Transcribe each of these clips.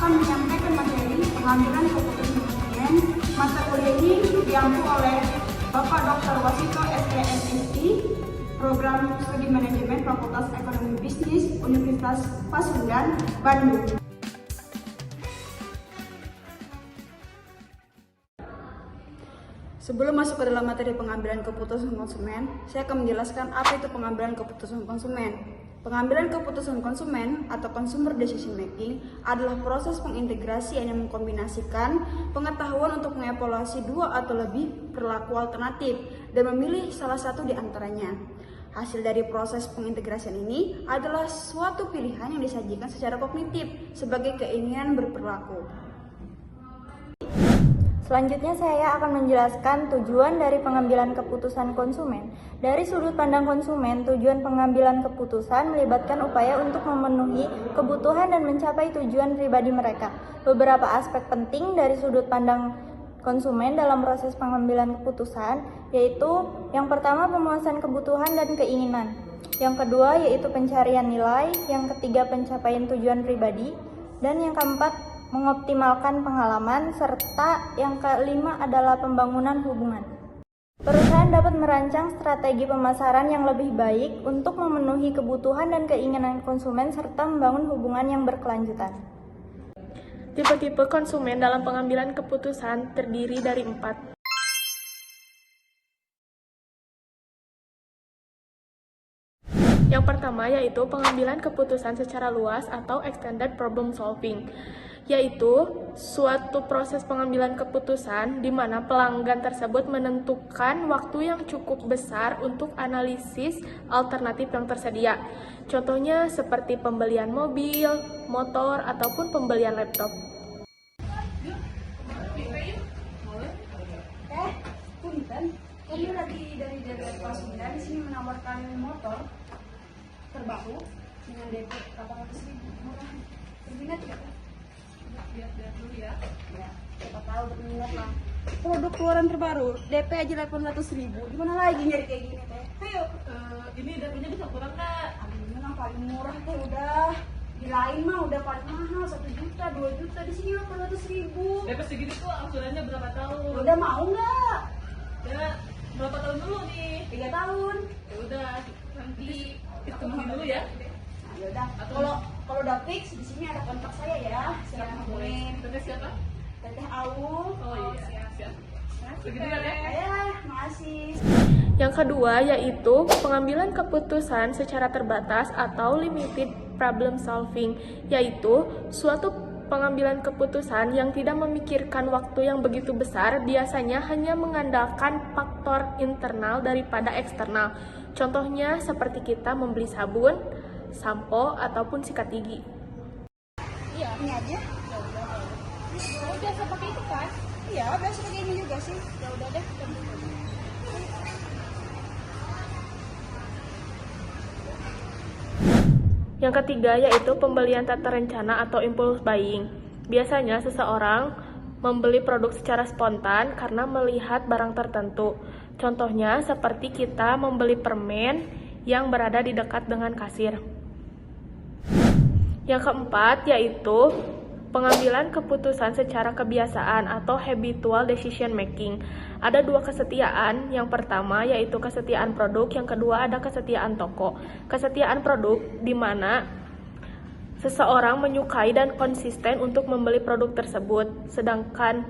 akan menyampaikan materi pengambilan keputusan konsumen. Mata kuliah ini diampu oleh Bapak Dr. Wasito SPSSI, Program Studi Manajemen Fakultas Ekonomi Bisnis Universitas Pasundan, Bandung. Sebelum masuk ke dalam materi pengambilan keputusan konsumen, saya akan menjelaskan apa itu pengambilan keputusan konsumen. Pengambilan keputusan konsumen atau consumer decision making adalah proses pengintegrasian yang mengkombinasikan pengetahuan untuk mengevaluasi dua atau lebih perilaku alternatif dan memilih salah satu di antaranya. Hasil dari proses pengintegrasian ini adalah suatu pilihan yang disajikan secara kognitif sebagai keinginan berperilaku. Selanjutnya saya akan menjelaskan tujuan dari pengambilan keputusan konsumen. Dari sudut pandang konsumen, tujuan pengambilan keputusan melibatkan upaya untuk memenuhi kebutuhan dan mencapai tujuan pribadi mereka. Beberapa aspek penting dari sudut pandang konsumen dalam proses pengambilan keputusan yaitu yang pertama pemuasan kebutuhan dan keinginan, yang kedua yaitu pencarian nilai, yang ketiga pencapaian tujuan pribadi, dan yang keempat mengoptimalkan pengalaman, serta yang kelima adalah pembangunan hubungan. Perusahaan dapat merancang strategi pemasaran yang lebih baik untuk memenuhi kebutuhan dan keinginan konsumen serta membangun hubungan yang berkelanjutan. Tipe-tipe konsumen dalam pengambilan keputusan terdiri dari 4. Yang pertama yaitu pengambilan keputusan secara luas atau extended problem solving, yaitu suatu proses pengambilan keputusan di mana pelanggan tersebut menentukan waktu yang cukup besar untuk analisis alternatif yang tersedia. Contohnya seperti pembelian mobil, motor, ataupun pembelian laptop. Punten, kami lagi dari Pasundan di sini menawarkan motor terbaru dengan DP 800.000 murah. Berminat tidak? Lihat dulu ya. Ya, siapa tahu berminat lah. Produk keluaran terbaru, DP aja 800.000. Gimana lagi nyari kayak gini teh? Ayo. Ini DP-nya bisa kurang nggak? Aduh, memang paling murah teh udah. Di lain mah udah paling mahal 1 juta, 2 juta. Di sini 800.000. DP segini tuh angsurannya berapa tahun? Udah mau nggak? Ya, berapa tahun dulu nih? 3 tahun. Ya udah, nanti hitung dulu ya. Nah, yaudah. Kalau udah fix di sini ada kontak saya ya. Silakan hubungin. Teteh siapa? Teteh Aul. Oh iya, siap. Begitu kan ya? Ya, makasih. Yang kedua yaitu pengambilan keputusan secara terbatas atau limited problem solving, yaitu suatu pengambilan keputusan yang tidak memikirkan waktu yang begitu besar, biasanya hanya mengandalkan faktor internal daripada eksternal. Contohnya seperti kita membeli sabun, sampo, ataupun sikat gigi. Iya, ini aja. Kamu biasa pakai itu kan? Iya, biasa pakai ini juga sih. Ya udah deh. Yang ketiga yaitu pembelian tak terencana atau impulse buying. Biasanya seseorang membeli produk secara spontan karena melihat barang tertentu. Contohnya seperti kita membeli permen yang berada di dekat dengan kasir. Yang keempat yaitu pengambilan keputusan secara kebiasaan atau habitual decision making. Ada 2 kesetiaan, yang pertama yaitu kesetiaan produk, yang kedua ada kesetiaan toko. Kesetiaan produk di mana seseorang menyukai dan konsisten untuk membeli produk tersebut, sedangkan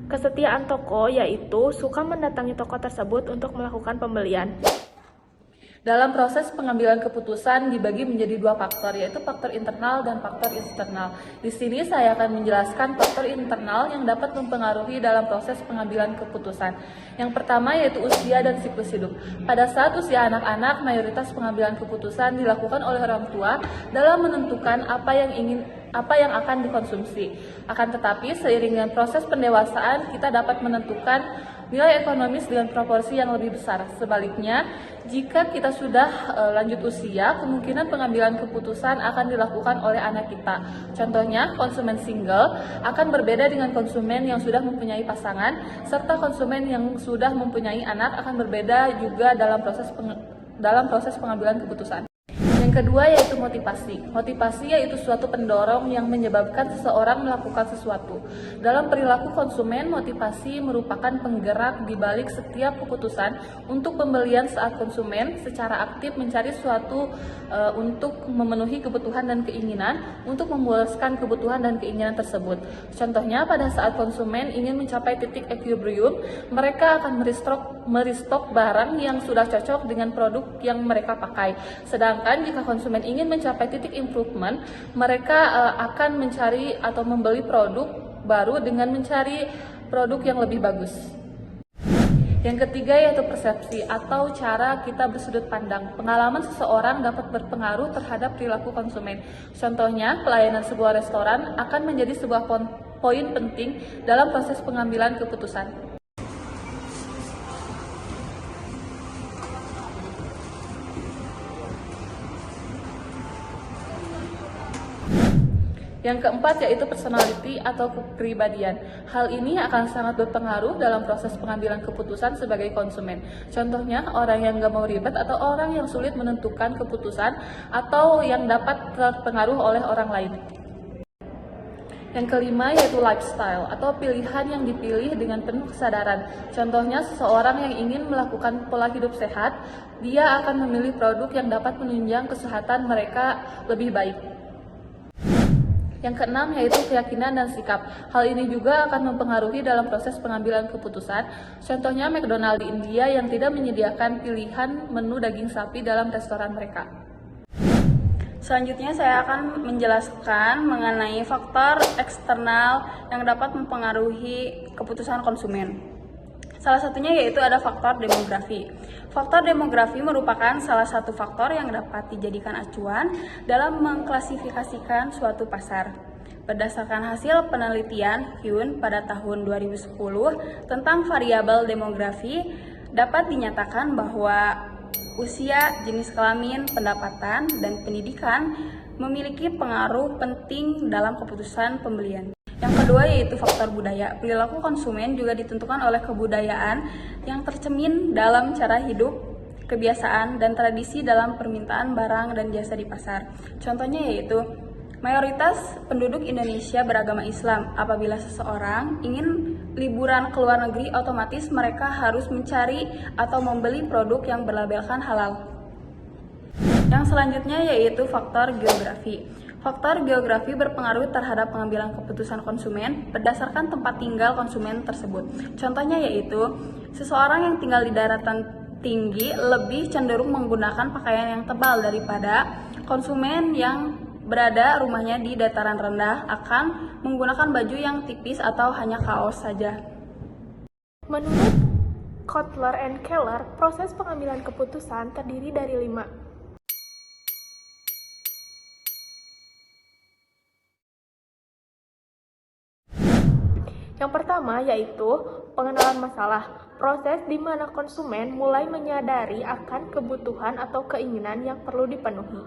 kesetiaan toko yaitu suka mendatangi toko tersebut untuk melakukan pembelian. Dalam proses pengambilan keputusan dibagi menjadi 2 faktor, yaitu faktor internal dan faktor eksternal. Di sini saya akan menjelaskan faktor internal yang dapat mempengaruhi dalam proses pengambilan keputusan. Yang pertama yaitu usia dan siklus hidup. Pada saat usia anak-anak, mayoritas pengambilan keputusan dilakukan oleh orang tua dalam menentukan apa yang akan dikonsumsi. Akan tetapi seiring dengan proses pendewasaan, kita dapat menentukan nilai ekonomis dengan proporsi yang lebih besar. Sebaliknya, jika kita sudah lanjut usia, kemungkinan pengambilan keputusan akan dilakukan oleh anak kita. Contohnya, konsumen single akan berbeda dengan konsumen yang sudah mempunyai pasangan, serta konsumen yang sudah mempunyai anak akan berbeda juga dalam proses pengambilan keputusan. Yang Yang kedua yaitu motivasi. Motivasi yaitu suatu pendorong yang menyebabkan seseorang melakukan sesuatu. Dalam perilaku konsumen, motivasi merupakan penggerak di balik setiap keputusan untuk pembelian saat konsumen secara aktif mencari sesuatu untuk memenuhi kebutuhan dan keinginan, untuk memuaskan kebutuhan dan keinginan tersebut. Contohnya, pada saat konsumen ingin mencapai titik equilibrium, mereka akan merestock barang yang sudah cocok dengan produk yang mereka pakai. Sedangkan jika konsumen ingin mencapai titik improvement, mereka akan mencari atau membeli produk baru dengan mencari produk yang lebih bagus. Yang ketiga yaitu persepsi atau cara kita bersudut pandang. Pengalaman seseorang dapat berpengaruh terhadap perilaku konsumen. Contohnya, pelayanan sebuah restoran akan menjadi sebuah poin penting dalam proses pengambilan keputusan. Yang keempat yaitu personality atau kepribadian. Hal ini akan sangat berpengaruh dalam proses pengambilan keputusan sebagai konsumen. Contohnya, orang yang gak mau ribet atau orang yang sulit menentukan keputusan atau yang dapat terpengaruh oleh orang lain. Yang kelima yaitu lifestyle atau pilihan yang dipilih dengan penuh kesadaran. Contohnya, seseorang yang ingin melakukan pola hidup sehat, dia akan memilih produk yang dapat menunjang kesehatan mereka lebih baik. Yang keenam yaitu keyakinan dan sikap. Hal ini juga akan mempengaruhi dalam proses pengambilan keputusan. Contohnya, McDonald di India yang tidak menyediakan pilihan menu daging sapi dalam restoran mereka. Selanjutnya saya akan menjelaskan mengenai faktor eksternal yang dapat mempengaruhi keputusan konsumen. Salah satunya yaitu ada faktor demografi. Faktor demografi merupakan salah satu faktor yang dapat dijadikan acuan dalam mengklasifikasikan suatu pasar. Berdasarkan hasil penelitian Hyun pada tahun 2010 tentang variabel demografi, dapat dinyatakan bahwa usia, jenis kelamin, pendapatan, dan pendidikan memiliki pengaruh penting dalam keputusan pembelian. Yang kedua yaitu faktor budaya. Perilaku konsumen juga ditentukan oleh kebudayaan yang tercermin dalam cara hidup, kebiasaan, dan tradisi dalam permintaan barang dan jasa di pasar. Contohnya yaitu mayoritas penduduk Indonesia beragama Islam. Apabila seseorang ingin liburan ke luar negeri, otomatis mereka harus mencari atau membeli produk yang berlabelkan halal. Yang selanjutnya yaitu faktor geografi. Faktor geografi berpengaruh terhadap pengambilan keputusan konsumen berdasarkan tempat tinggal konsumen tersebut. Contohnya yaitu, seseorang yang tinggal di daratan tinggi lebih cenderung menggunakan pakaian yang tebal daripada konsumen yang berada rumahnya di dataran rendah akan menggunakan baju yang tipis atau hanya kaos saja. Menurut Kotler and Keller, proses pengambilan keputusan terdiri dari 5. Yang pertama yaitu pengenalan masalah, proses di mana konsumen mulai menyadari akan kebutuhan atau keinginan yang perlu dipenuhi.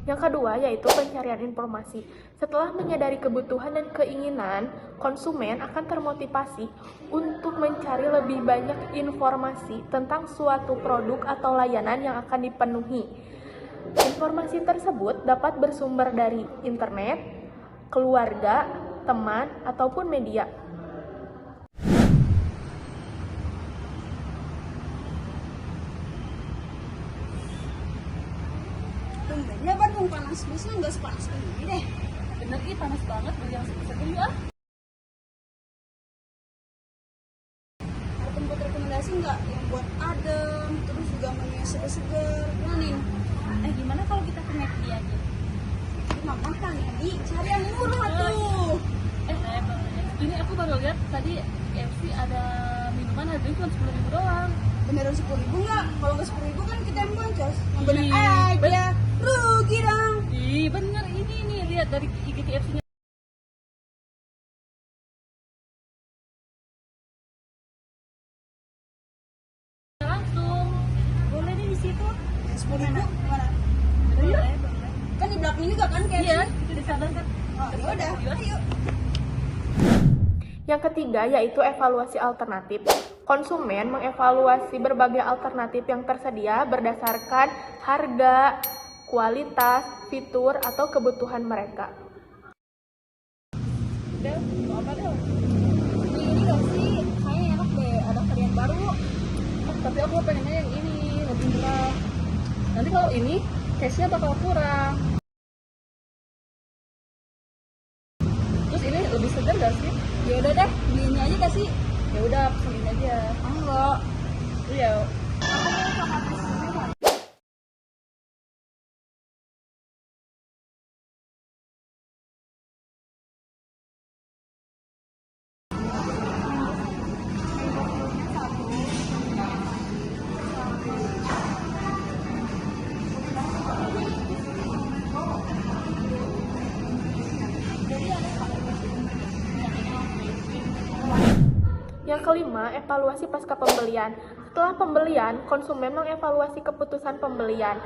Yang kedua yaitu pencarian informasi. Setelah menyadari kebutuhan dan keinginan, konsumen akan termotivasi untuk mencari lebih banyak informasi tentang suatu produk atau layanan yang akan dipenuhi. Informasi tersebut dapat bersumber dari internet, keluarga, teman, ataupun media. Tumbennya Bandung panas, biasanya nggak sepanas ini deh. Bener ih, panas banget, beli yang seger ya. Ada tempat rekomendasi nggak yang buat adem, terus juga menunya seger-seger, Nin? Gimana kalau kita ke McD aja? Makan ya, Di, cari yang murah tuh. Ini aku baru lihat tadi KFC ada minuman harganya cuma 10.000 doang. Beneran 10.000 nggak? Kalau nggak 10.000 kan kita yang boncos. Yang bener Ih, aja, rugi dong. Ih, bener ini nih, lihat dari IG KFC-nya. Langsung. Boleh deh di situ. 10.000 gimana? Bener? Kan di belakang ini juga kan KFC? Iya, itu di sana kan. Oh, yaudah, ayo. Yang ketiga yaitu evaluasi alternatif. konsumen mengevaluasi berbagai alternatif yang tersedia berdasarkan harga, kualitas, fitur, atau kebutuhan mereka. Ini gak sih? Kayaknya enak deh, ada varian baru. Tapi aku pengennya yang ini, lebih murah. Nanti kalau ini, case-nya bakal kurang. Terus ini lebih segar gak sih? Ya udah deh, beli ini aja gak sih? Ya udah, pesen ini aja. Enggak. Iya. Yang kelima, evaluasi pasca pembelian. Setelah pembelian, konsumen mengevaluasi keputusan pembelian.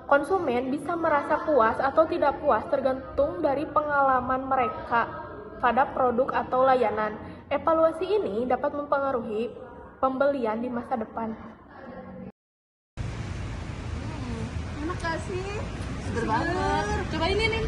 Konsumen bisa merasa puas atau tidak puas tergantung dari pengalaman mereka pada produk atau layanan. Evaluasi ini dapat mempengaruhi pembelian di masa depan. Enak gak sih? Seger banget. Coba ini nih.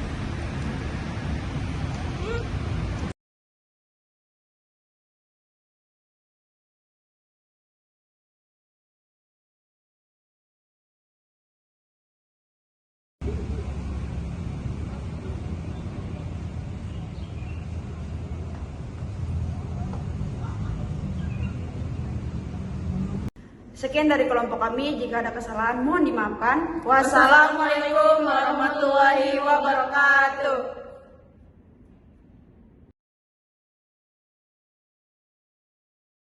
Sekian dari kelompok kami, jika ada kesalahan mohon dimaafkan. Wassalamualaikum warahmatullahi wabarakatuh.